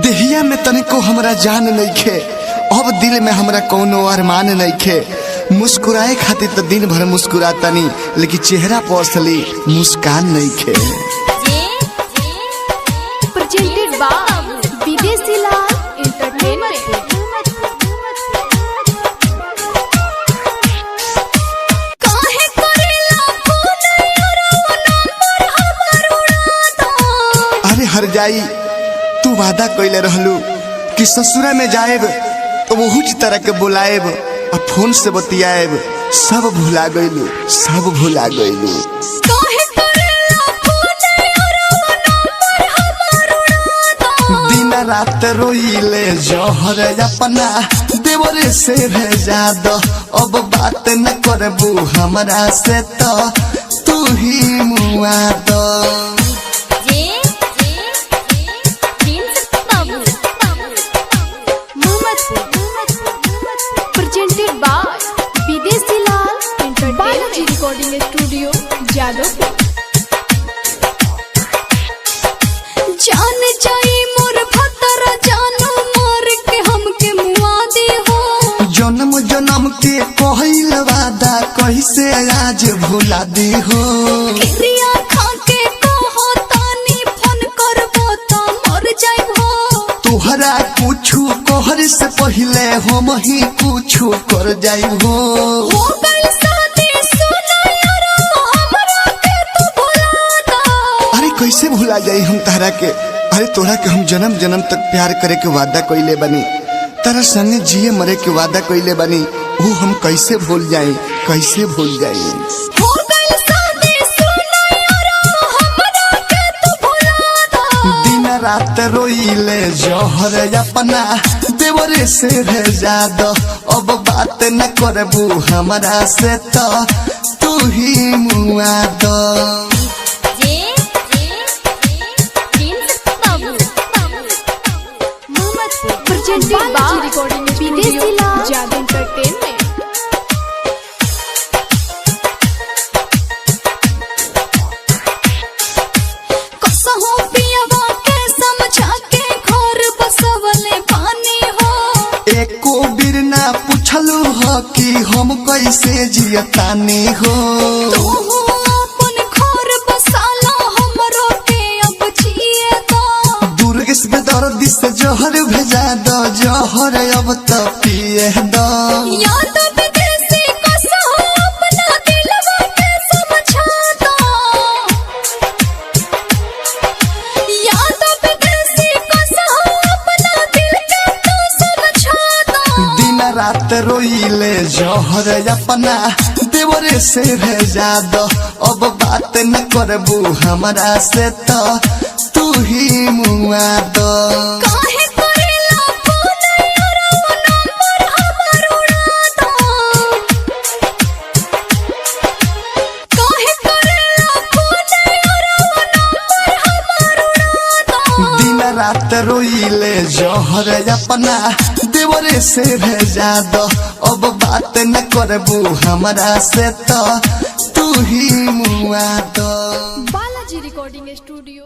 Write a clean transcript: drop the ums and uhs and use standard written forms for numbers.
देहिया में तनिको हमरा जान नइखे, अब दिल में हमरा कोनो अरमान नइखे। मुस्कुराए खातिर तो दिन भर मुस्कुरातानी, लेकिन चेहरा पर असली मुस्कान नइखे। प्रेजेंटेड बाय विदेशी लाल एंटरटेनमेंट। अरे हर जाई, तू वादा कइले रहलू कि ससुरा में जाएब तो बहुत तरह के बुलाएब और फोन से बतियाएब। सब भुला गइलू, सब भुला गइलू। दिन रात रोइले जहर अपना देवरे से भेजा दो। अब बात न करबू हमरा से तो तू ही मुआ दो। प्रेजेंटेड बाय विदेशी लाल एंटरटेनमेंट रिकॉर्डिंग स्टूडियो जादवपुर। जान जाई मोर भतर जानू मार के हमके मुआ दे हो। जन्म जन्म के कहल वादा कैसे आज भुला दी हो। क्रिया खा के कहो तानी फोन करबो तो मर जाई हो। तुहरा कुछु कहर से पहले हम ही कुछु कर जाई हो। हो गई शादी सुना यार हमरा के तू भुला दा। अरे कैसे भुला जाई हम तारा के। अरे तोरा के हम जन्म जन्म तक प्यार करे के वादा कइले बनी, तारा संगे जिए मरे के वादा कइले बनी। वो हम कैसे भूल जाई, कैसे भूल जाई। हो गई शादी सुना यार हमरा के तू भुला दा। दिन रात रोइले जहर अपना देवरे से भेजा दो। अब बात न करबू हमरा से तो तू ही मुआ दो। प्रेजेंटेड बाय रिकॉर्डिंग विदेशी लाल जादव एंटरटेनमेंट। कसहो पियवा के समझा के घर बसवले पानी हो। एको बिर ना पूछलू हो कि हम कैसे जियतानी हो। तू अपन घर बसाला हमरो के अब जिए दो। दुर्गेश बेदर्दी से जहर भेजा दो, जहर अब तो पिए दो। याद विदेशी कसहो अपना दिलवा के समझा दो। याद विदेशी कसहो अपना दिल के तू समझा दो। दिन रात रोइले जहर अपना देवरे से भेजा दो। अब बात न करबू हमरा से तो तू ही मुआ दो। काहे करेला फोन यार नंबर हमर उड़ा दो। काहे करेला फोन यार नंबर हमर उड़ा दो। दिन रात रोइले जहर अपना देवरे से भेजा दो। अब बात न करबू हमरा से तो तू ही मुआ दो। Balaji recording studio.